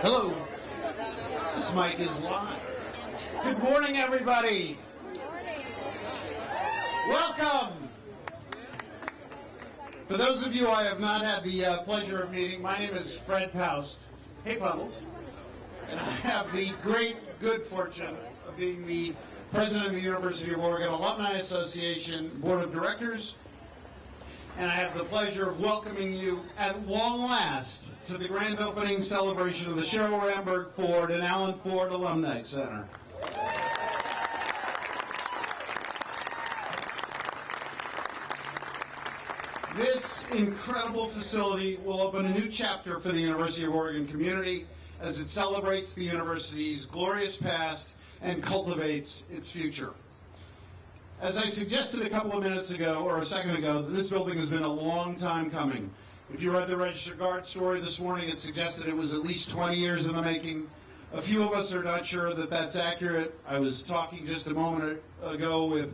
Hello, this mic is live. Good morning, everybody. Welcome. For those of you I have not had the pleasure of meeting, my name is Fred Paust. Hey, Puddles. And I have the great good fortune of being the president of the University of Oregon Alumni Association Board of Directors. And I have the pleasure of welcoming you at long last to the grand opening celebration of the Cheryl Ramberg Ford and Alan Ford Alumni Center. This incredible facility will open a new chapter for the University of Oregon community as it celebrates the university's glorious past and cultivates its future. As I suggested a couple of minutes ago, or a second ago, this building has been a long time coming. If you read the Register Guard story this morning, it suggested it was at least 20 years in the making. A few of us are not sure that that's accurate. I was talking just a moment ago with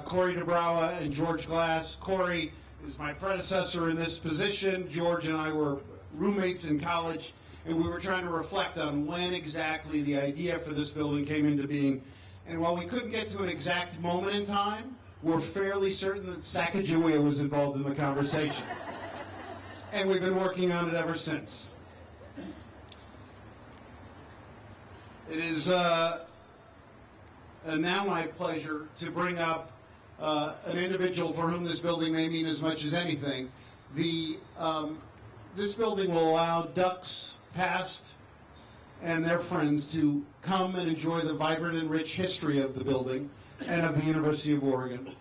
Corey DeBraua and George Glass. Corey is my predecessor in this position. George and I were roommates in college, and we were trying to reflect on when exactly the idea for this building came into being. And while we couldn't get to an exact moment in time, we're fairly certain that Sacagawea was involved in the conversation. And we've been working on it ever since. It is now my pleasure to bring up an individual for whom this building may mean as much as anything. This building will allow Ducks past and their friends to come and enjoy the vibrant and rich history of the building and of the University of Oregon.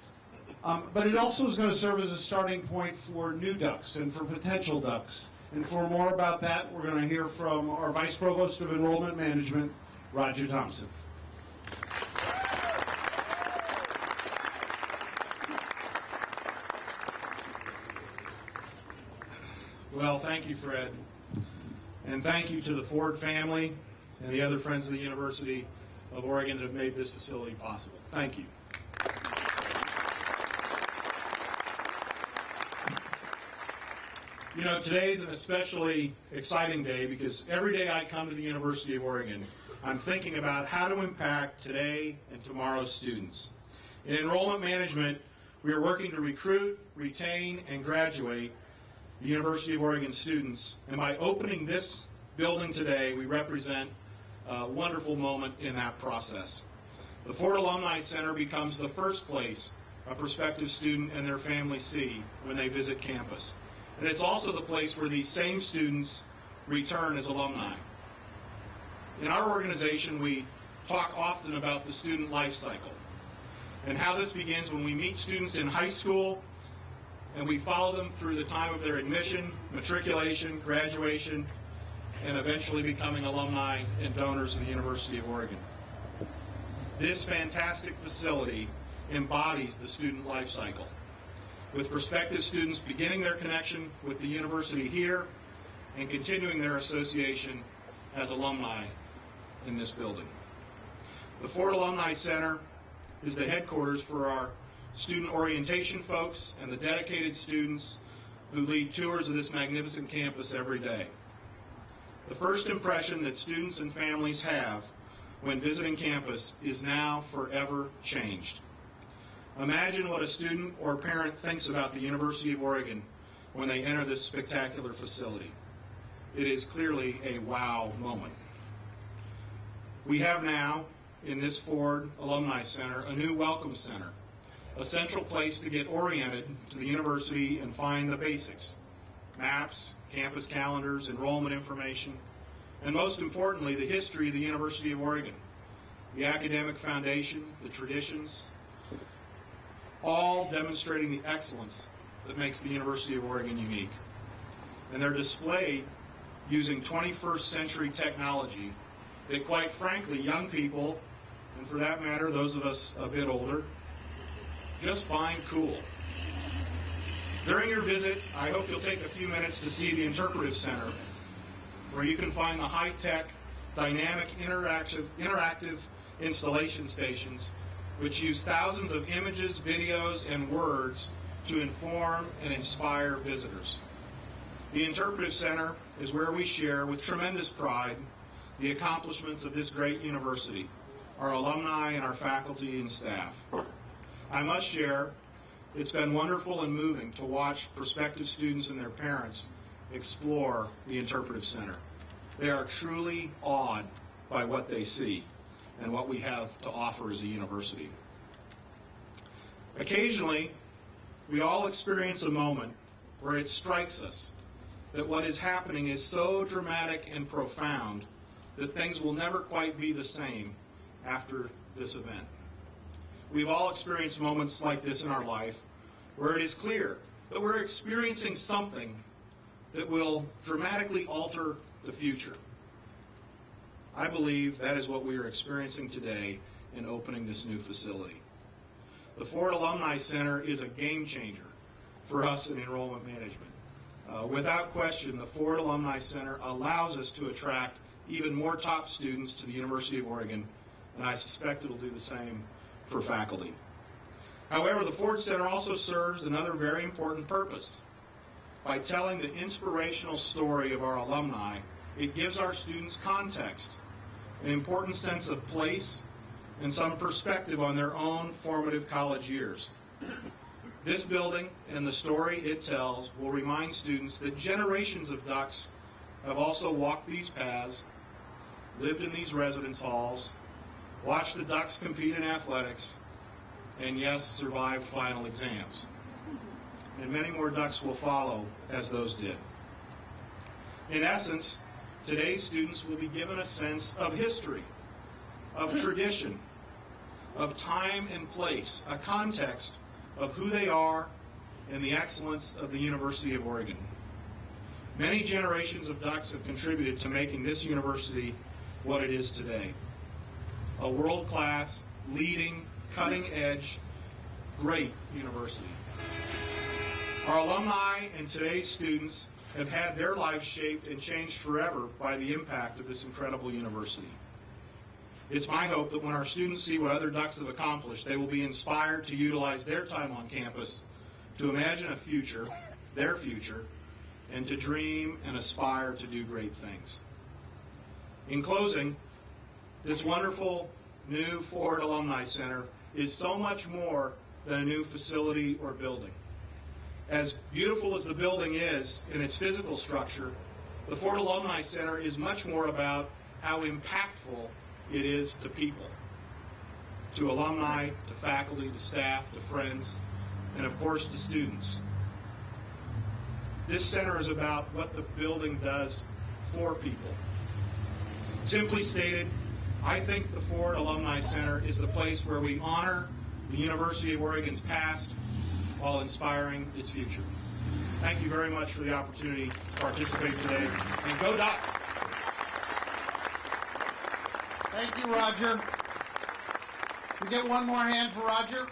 But it also is going to serve as a starting point for new Ducks and for potential Ducks. And for more about that, we're going to hear from our Vice Provost of Enrollment Management, Roger Thompson. Well, thank you, Fred. And thank you to the Ford family and the other friends of the University of Oregon that have made this facility possible. Thank you. You know, today's an especially exciting day because every day I come to the University of Oregon, I'm thinking about how to impact today and tomorrow's students. In enrollment management, we are working to recruit, retain, and graduate the University of Oregon students, and by opening this building today, we represent a wonderful moment in that process. The Ford Alumni Center becomes the first place a prospective student and their family see when they visit campus. And it's also the place where these same students return as alumni. In our organization, we talk often about the student life cycle and how this begins when we meet students in high school and we follow them through the time of their admission, matriculation, graduation, and eventually becoming alumni and donors of the University of Oregon. This fantastic facility embodies the student life cycle, with prospective students beginning their connection with the university here and continuing their association as alumni in this building. The Ford Alumni Center is the headquarters for our student orientation folks and the dedicated students who lead tours of this magnificent campus every day. The first impression that students and families have when visiting campus is now forever changed. Imagine what a student or parent thinks about the University of Oregon when they enter this spectacular facility. It is clearly a wow moment. We have now, in this Ford Alumni Center, a new welcome center, a central place to get oriented to the university and find the basics: maps, campus calendars, enrollment information, and most importantly, the history of the University of Oregon, the academic foundation, the traditions, all demonstrating the excellence that makes the University of Oregon unique. And they're displayed using 21st century technology that, quite frankly, young people, and for that matter, those of us a bit older, just find cool. During your visit, I hope you'll take a few minutes to see the Interpretive Center, where you can find the high-tech, dynamic, interactive installation stations which use thousands of images, videos, and words to inform and inspire visitors. The Interpretive Center is where we share with tremendous pride the accomplishments of this great university, our alumni and our faculty and staff. I must share, it's been wonderful and moving to watch prospective students and their parents explore the Interpretive Center. They are truly awed by what they see and what we have to offer as a university. Occasionally, we all experience a moment where it strikes us that what is happening is so dramatic and profound that things will never quite be the same after this event. We've all experienced moments like this in our life where it is clear that we're experiencing something that will dramatically alter the future. I believe that is what we are experiencing today in opening this new facility. The Ford Alumni Center is a game changer for us in enrollment management. Without question, the Ford Alumni Center allows us to attract even more top students to the University of Oregon, and I suspect it will do the same for faculty. However, the Ford Center also serves another very important purpose. By telling the inspirational story of our alumni, it gives our students context, an important sense of place, and some perspective on their own formative college years. This building and the story it tells will remind students that generations of Ducks have also walked these paths, lived in these residence halls, watched the Ducks compete in athletics, and yes, survived final exams. And many more Ducks will follow as those did. In essence, today's students will be given a sense of history, of tradition, of time and place, a context of who they are and the excellence of the University of Oregon. Many generations of Ducks have contributed to making this university what it is today. A world-class, leading, cutting-edge, great university. Our alumni and today's students have had their lives shaped and changed forever by the impact of this incredible university. It's my hope that when our students see what other Ducks have accomplished, they will be inspired to utilize their time on campus to imagine a future, their future, and to dream and aspire to do great things. In closing, this wonderful new Ford Alumni Center is so much more than a new facility or building. As beautiful as the building is in its physical structure, the Ford Alumni Center is much more about how impactful it is to people. to alumni, to faculty, to staff, to friends, and of course to students. This center is about what the building does for people. Simply stated, I think the Ford Alumni Center is the place where we honor the University of Oregon's past while inspiring its future. Thank you very much for the opportunity to participate today, and go Ducks! Thank you, Roger. We get one more hand for Roger.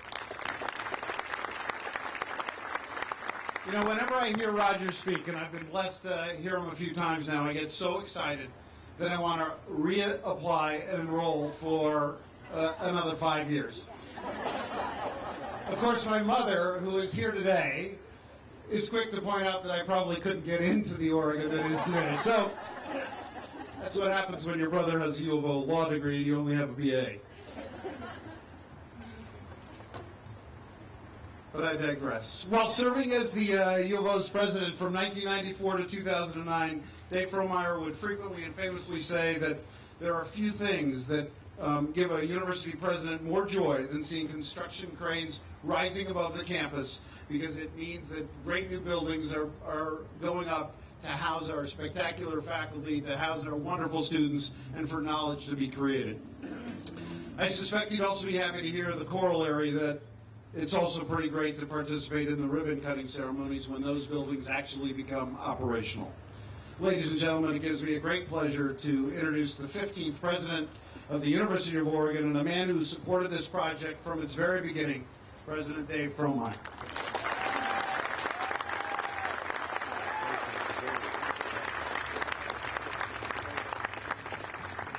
You know, whenever I hear Roger speak, and I've been blessed to hear him a few times now, I get so excited that I want to reapply and enroll for another 5 years. Of course, my mother, who is here today, is quick to point out that I probably couldn't get into the Oregon that is today. So that's what happens when your brother has a U of O law degree and you only have a BA. But I digress. While serving as the U of O's president from 1994 to 2009, Dave Frohmeyer would frequently and famously say that there are few things that give a university president more joy than seeing construction cranes rising above the campus, because it means that great new buildings are going up to house our spectacular faculty, to house our wonderful students, and for knowledge to be created. I suspect you'd also be happy to hear the corollary that it's also pretty great to participate in the ribbon cutting ceremonies when those buildings actually become operational. Ladies and gentlemen, it gives me a great pleasure to introduce the 15th president of the University of Oregon, and a man who supported this project from its very beginning, President Dave Frohmeyer.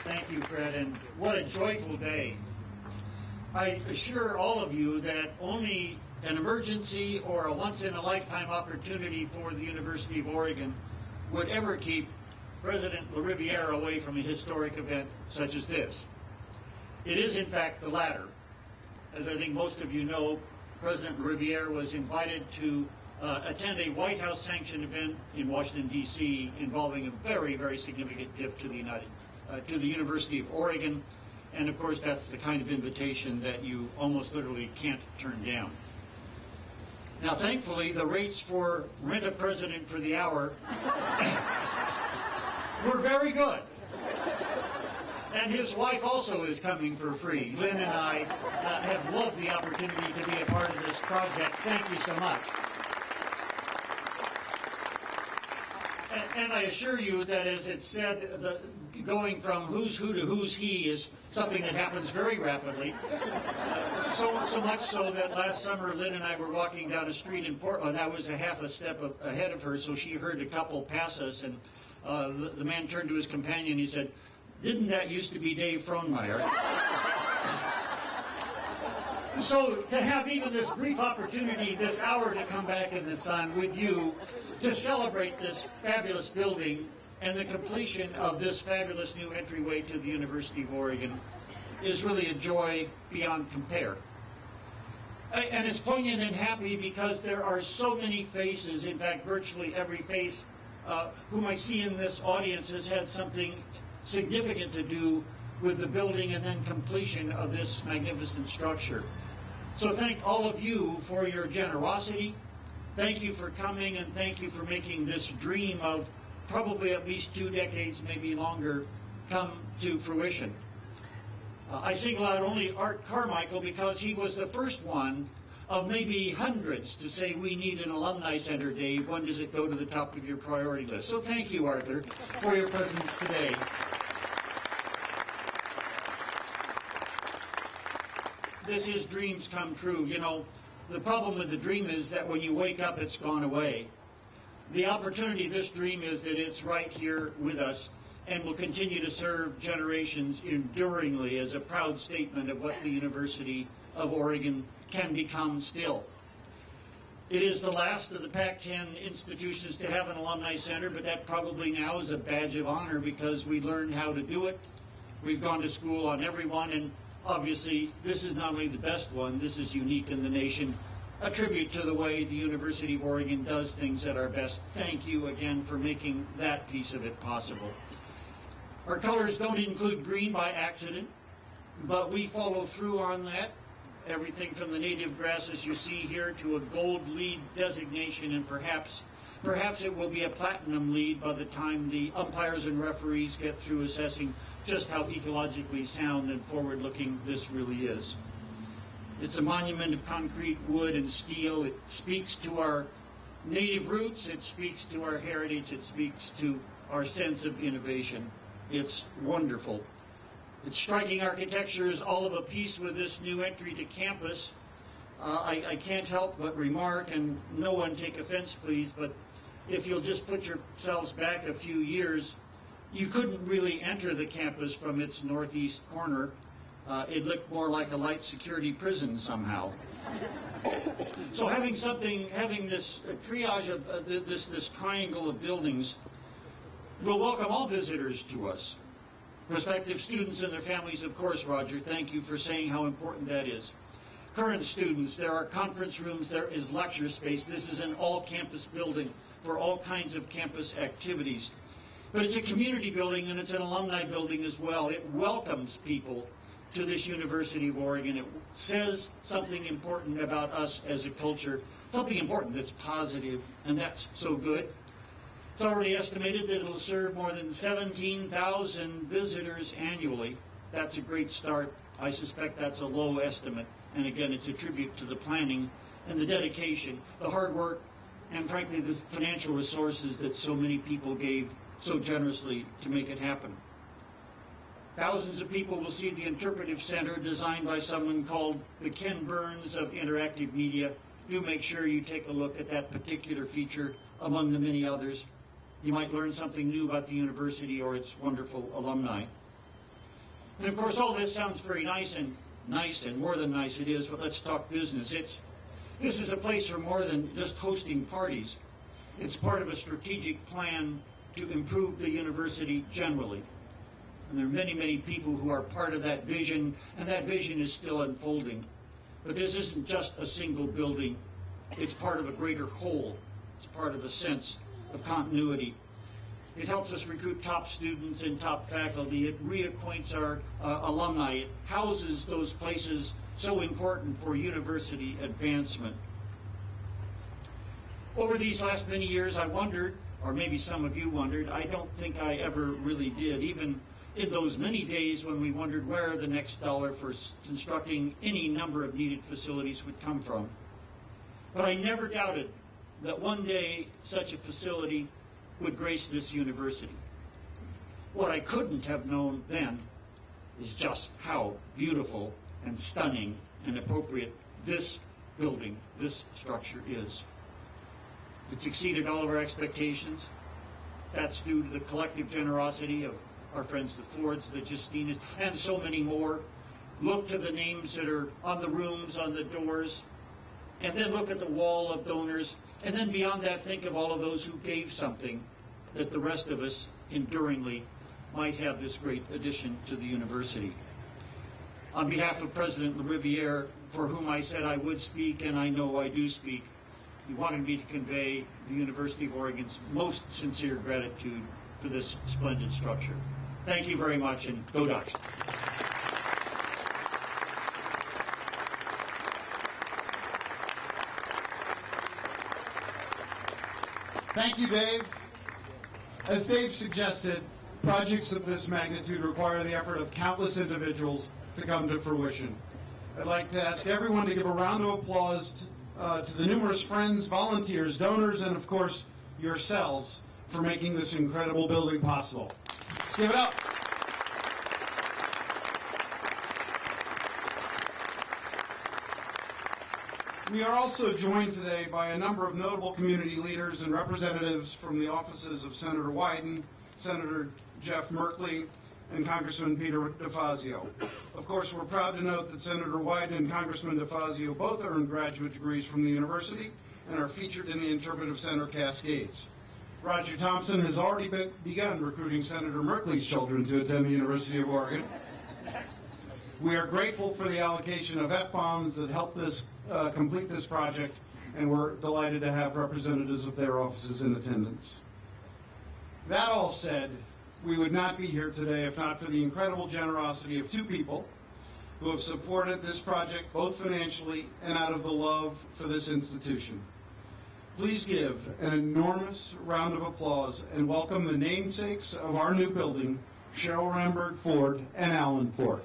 Thank you, Fred, and what a joyful day. I assure all of you that only an emergency or a once-in-a-lifetime opportunity for the University of Oregon would ever keep President LaRiviere away from a historic event such as this. It is, in fact, the latter. As I think most of you know, President LaRiviere was invited to attend a White House-sanctioned event in Washington, D.C. involving a very, very significant gift to the University of Oregon. And of course, that's the kind of invitation that you almost literally can't turn down. Now, thankfully, the rates for rent a president for the hour were very good. And his wife also is coming for free. Lynn and I have loved the opportunity to be a part of this project. Thank you so much. And I assure you that, as it's said, going from who's who to who's he is something that happens very rapidly. So much so that last summer, Lynn and I were walking down a street in Portland. I was a half a step ahead of her, so she heard a couple pass us, and the man turned to his companion. He said, "Didn't that used to be Dave Frohmeyer?" So to have even this brief opportunity, this hour, to come back in the sun with you to celebrate this fabulous building and the completion of this fabulous new entryway to the University of Oregon is really a joy beyond compare. And it's poignant and happy because there are so many faces, in fact, virtually every face whom I see in this audience has had something significant to do with the building and then completion of this magnificent structure. So thank all of you for your generosity. Thank you for coming, and thank you for making this dream of probably at least 2 decades, maybe longer, come to fruition. I single out only Art Carmichael because he was the first one of maybe hundreds to say we need an alumni center, Dave. When does it go to the top of your priority list? So thank you, Arthur, for your presence today. This is dreams come true. You know, the problem with the dream is that when you wake up, it's gone away. The opportunity of this dream is that it's right here with us and will continue to serve generations enduringly as a proud statement of what the University of Oregon can become still. It is the last of the Pac-10 institutions to have an alumni center, but that probably now is a badge of honor because we learned how to do it. We've gone to school on every one, and obviously this is not only the best one, this is unique in the nation. A tribute to the way the University of Oregon does things at our best. Thank you again for making that piece of it possible. Our colors don't include green by accident. but we follow through on that. Everything from the native grasses you see here to a gold lead designation, and perhaps it will be a platinum lead by the time the umpires and referees get through assessing just how ecologically sound and forward-looking this really is. It's a monument of concrete, wood, and steel. It speaks to our native roots, it speaks to our heritage, it speaks to our sense of innovation. It's wonderful. Its striking architecture is all of a piece with this new entry to campus. I can't help but remark, and no one take offense please, but if you'll just put yourselves back a few years, you couldn't really enter the campus from its northeast corner. It looked more like a light security prison somehow. So having this triage of this triangle of buildings will welcome all visitors to us. Prospective students and their families, of course, Roger, thank you for saying how important that is. Current students, there are conference rooms, there is lecture space. This is an all-campus building for all kinds of campus activities. But it's a community building and it's an alumni building as well. It welcomes people to this University of Oregon. It says something important about us as a culture, something important that's positive, and that's so good. It's already estimated that it'll serve more than 17,000 visitors annually. That's a great start. I suspect that's a low estimate. And again, it's a tribute to the planning and the dedication, the hard work, and frankly, the financial resources that so many people gave so generously to make it happen. Thousands of people will see the Interpretive Center, designed by someone called the Ken Burns of interactive media. Do make sure you take a look at that particular feature among the many others. You might learn something new about the university or its wonderful alumni. And of course, all this sounds very nice and more than nice it is, but let's talk business. This is a place for more than just hosting parties. It's part of a strategic plan to improve the university generally. And there are many, many people who are part of that vision, and that vision is still unfolding. But this isn't just a single building. It's part of a greater whole. It's part of a sense of continuity. It helps us recruit top students and top faculty. It reacquaints our alumni. It houses those places so important for university advancement. Over these last many years, I wondered, or maybe some of you wondered, I don't think I ever really did, even in those many days when we wondered where the next dollar for constructing any number of needed facilities would come from. But I never doubted that one day such a facility would grace this university. What I couldn't have known then is just how beautiful and stunning and appropriate this building, this structure is. It's exceeded all of our expectations. That's due to the collective generosity of our friends, the Fords, the Justinas, and so many more. Look to the names that are on the rooms, on the doors, and then look at the wall of donors. And then beyond that, think of all of those who gave something that the rest of us enduringly might have this great addition to the university. On behalf of President LaRiviere, for whom I said I would speak, and I know I do speak, he wanted me to convey the University of Oregon's most sincere gratitude for this splendid structure. Thank you very much, and go Ducks. Thank you, Dave. As Dave suggested, projects of this magnitude require the effort of countless individuals to come to fruition. I'd like to ask everyone to give a round of applause to the numerous friends, volunteers, donors, and of course, yourselves for making this incredible building possible. Let's give it up. We are also joined today by a number of notable community leaders and representatives from the offices of Senator Wyden, Senator Jeff Merkley, and Congressman Peter DeFazio. Of course, we're proud to note that Senator Wyden and Congressman DeFazio both earned graduate degrees from the university and are featured in the Interpretive Center Cascades. Roger Thompson has already begun recruiting Senator Merkley's children to attend the University of Oregon. We are grateful for the allocation of F-bombs that helped this complete this project, and we're delighted to have representatives of their offices in attendance. That all said, we would not be here today if not for the incredible generosity of two people, who have supported this project both financially and out of the love for this institution. Please give an enormous round of applause and welcome the namesakes of our new building, Cheryl Ramberg Ford and Alan Ford.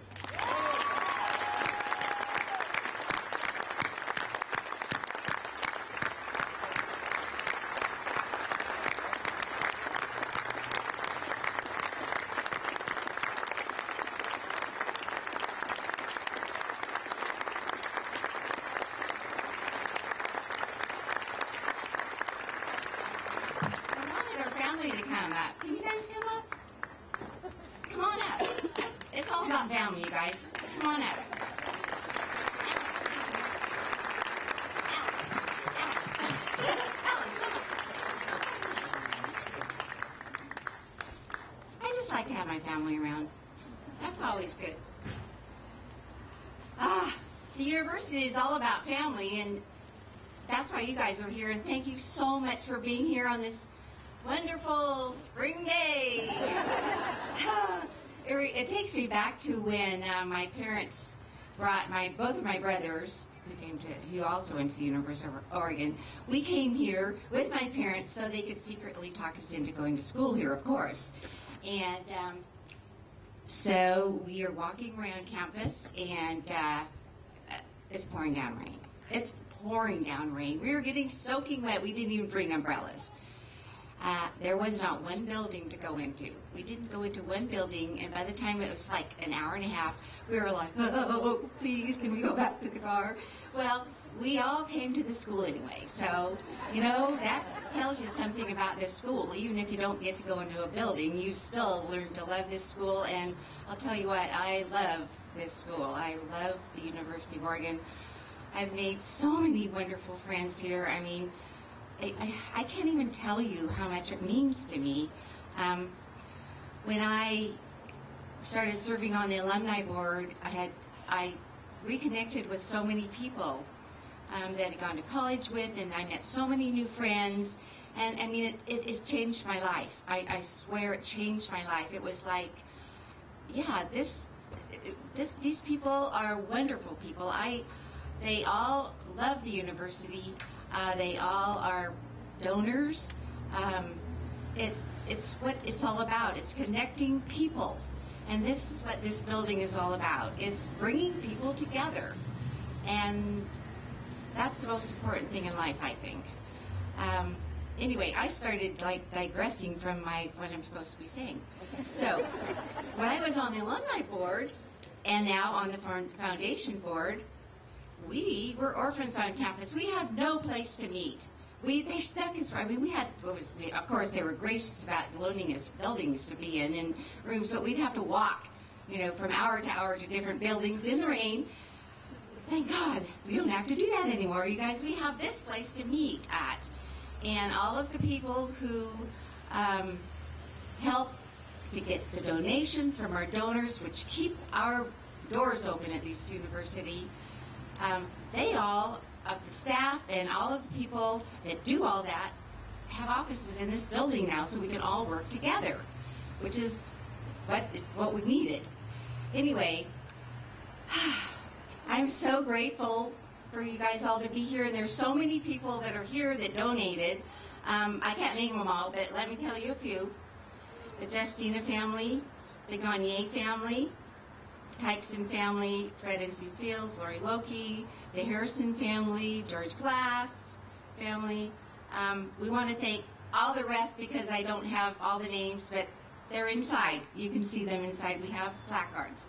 To come up. Can you guys come up? Come on up. It's all about family, you guys. Come on up. I just like to have my family around. That's always good. The university is all about family, and that's why you guys are here, and thank you so much for being here on this wonderful spring day. It takes me back to when my parents brought both of my brothers, who also went to the University of Oregon. We came here with my parents so they could secretly talk us into going to school here, of course. And so we are walking around campus, and it's pouring down rain. It's pouring down rain. We were getting soaking wet. We didn't even bring umbrellas. There was not one building to go into. We didn't go into one building, and by the time it was like an hour and a half, we were like, oh, please, can we go back to the car? Well, we all came to the school anyway, so, you know, that tells you something about this school. Even if you don't get to go into a building, you still learn to love this school, and I'll tell you what, I love this school. I love the University of Oregon. I've made so many wonderful friends here. I mean, I can't even tell you how much it means to me. When I started serving on the alumni board, I reconnected with so many people that I'd gone to college with, and I met so many new friends, and I mean, it has changed my life. I swear it changed my life. It was like, yeah, these people are wonderful people. They all love the university. They all are donors. It's what it's all about. It's connecting people. And this is what this building is all about. It's bringing people together. And that's the most important thing in life, I think. Anyway, I started digressing from what I'm supposed to be saying. So, when I was on the alumni board, and now on the foundation board, we were orphans on campus. We had no place to meet. They stuck us. I mean, of course, they were gracious about loaning us buildings to be in and rooms, but we'd have to walk, from hour to hour to different buildings in the rain. Thank God we don't have to do that anymore, you guys. We have this place to meet at, and all of the people who help to get the donations from our donors, which keep our doors open at this university. They all, of the staff and all of the people that do all that, have offices in this building now so we can all work together, which is what we needed. Anyway, I'm so grateful for you guys all to be here, and there's so many people that are here that donated. I can't name them all, but let me tell you a few. The Justina family, the Gagne family, Tykeson family, Fred and Sue Fields, Lori Loki, the Harrison family, George Glass family. We want to thank all the rest because I don't have all the names, but they're inside. You can see them inside. We have placards.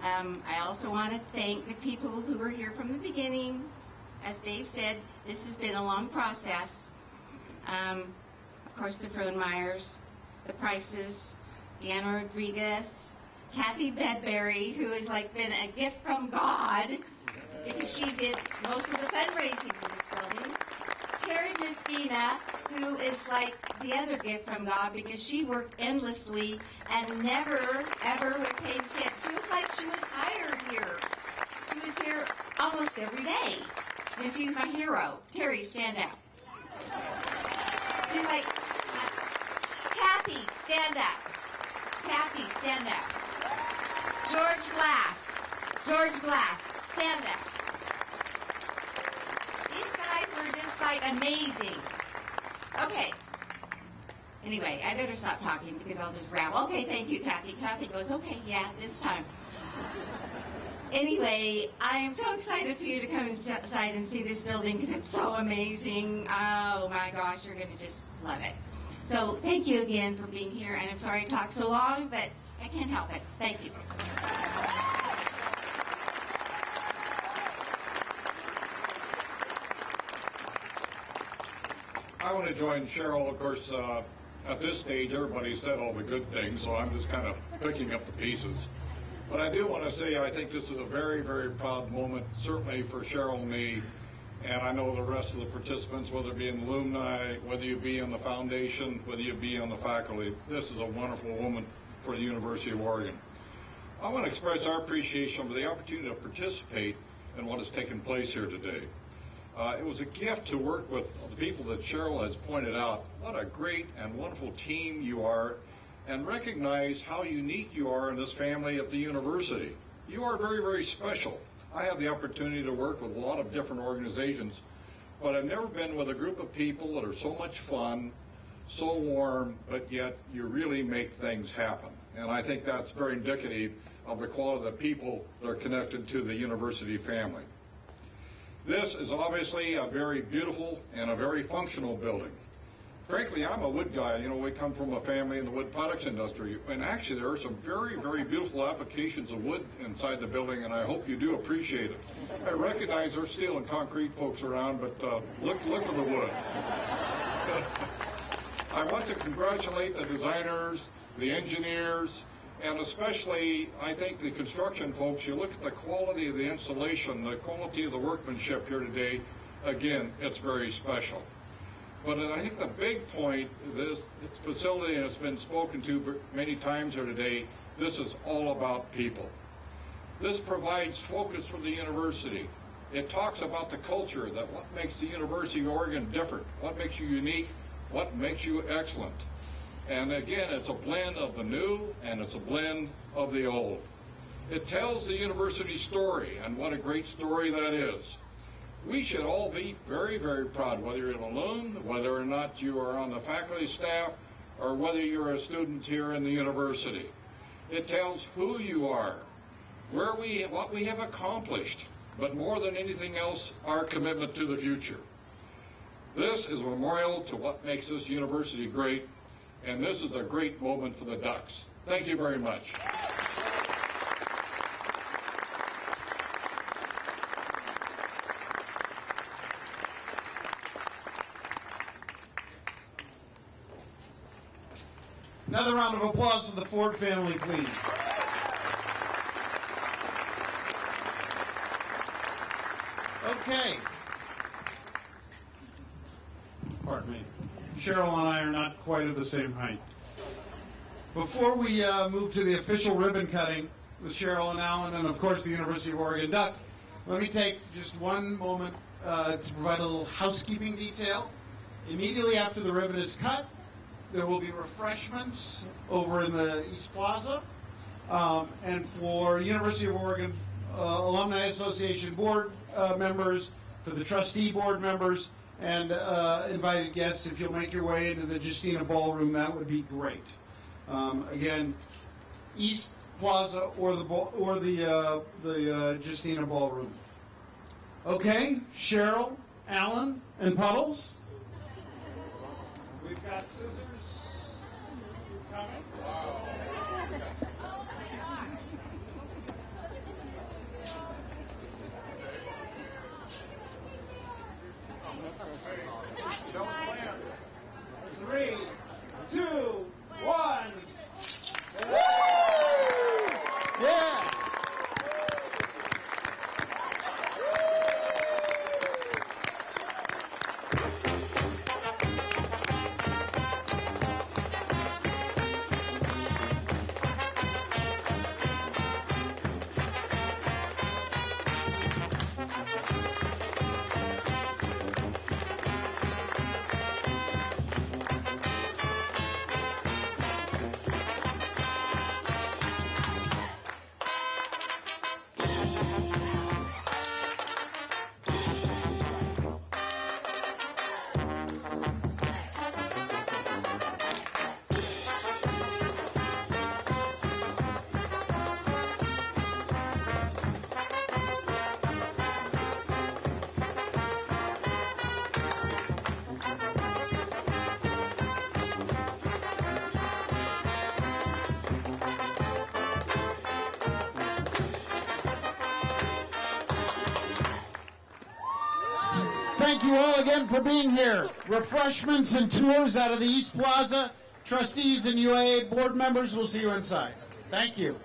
I also want to thank the people who were here from the beginning. As Dave said, this has been a long process. Of course, the Frohnmeyers, the Prices, Deanna Rodriguez, Kathy Bedbury, who has been a gift from God because she did most of the fundraising for this building. Terry Justina, who is like the other gift from God because she worked endlessly and never, ever was paid sick. She was like she was hired here. She was here almost every day. And she's my hero. Terry, stand up. She's like, Kathy, stand up. Kathy, stand up. George Glass. George Glass, stand up. These guys were just like amazing. Okay. Anyway, I better stop talking because I'll just ramble. Okay, thank you, Kathy. Kathy goes, okay, yeah, this time. Anyway, I am so excited for you to come inside and see this building because it's so amazing. Oh my gosh, you're going to just love it. So thank you again for being here, and I'm sorry I talked so long, but I can't help it. Thank you. I want to join Cheryl. Of course, at this stage, everybody said all the good things, so I'm just kind of picking up the pieces. But I do want to say I think this is a very, very proud moment, certainly for Cheryl and me, and I know the rest of the participants, whether it be in alumni, whether you be on the foundation, whether you be on the faculty. This is a wonderful moment for the University of Oregon. I want to express our appreciation for the opportunity to participate in what has taken place here today. It was a gift to work with the people that Cheryl has pointed out. What a great and wonderful team you are, and recognize how unique you are in this family at the university. You are very, very special. I have the opportunity to work with a lot of different organizations, but I've never been with a group of people that are so much fun, so warm, but yet you really make things happen. And I think that's very indicative of the quality of the people that are connected to the university family. This is obviously a very beautiful and a very functional building. Frankly, I'm a wood guy. You know, we come from a family in the wood products industry, and actually there are some very, very beautiful applications of wood inside the building, and I hope you do appreciate it. I recognize there's steel and concrete folks around, but look at the wood. I want to congratulate the designers, the engineers, and especially, I think, the construction folks. You look at the quality of the installation, the quality of the workmanship here today. Again, it's very special. But I think the big point is this facility, and it's been spoken to many times here today, this is all about people. This provides focus for the university. It talks about the culture, that what makes the University of Oregon different, what makes you unique, what makes you excellent. And again, it's a blend of the new and it's a blend of the old. It tells the university story, and what a great story that is. We should all be very, very proud, whether you're an alum, whether or not you are on the faculty staff, or whether you're a student here in the university. It tells who you are, what we have accomplished, but more than anything else, our commitment to the future. This is a memorial to what makes this university great, and this is a great moment for the Ducks. Thank you very much. Another round of applause for the Ford family, please. Okay. Pardon me. Cheryl and I are not quite of the same height. Before we move to the official ribbon cutting with Cheryl and Alan, and of course the University of Oregon Duck, let me take just one moment to provide a little housekeeping detail. Immediately after the ribbon is cut, there will be refreshments over in the East Plaza. And for University of Oregon Alumni Association board members, for the trustee board members, and invited guests, if you'll make your way into the Justina Ballroom, that would be great. Again, East Plaza or the Justina Ballroom. Okay, Cheryl, Alan, and Puddles. We've got scissors coming. Wow. Don't slam. 3, 2, 1. Woo! Yeah. thank you all again for being here. Refreshments and tours out of the East Plaza. Trustees and UAA board members will see you inside. Thank you.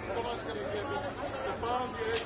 Someone's going to give it. The phone's going to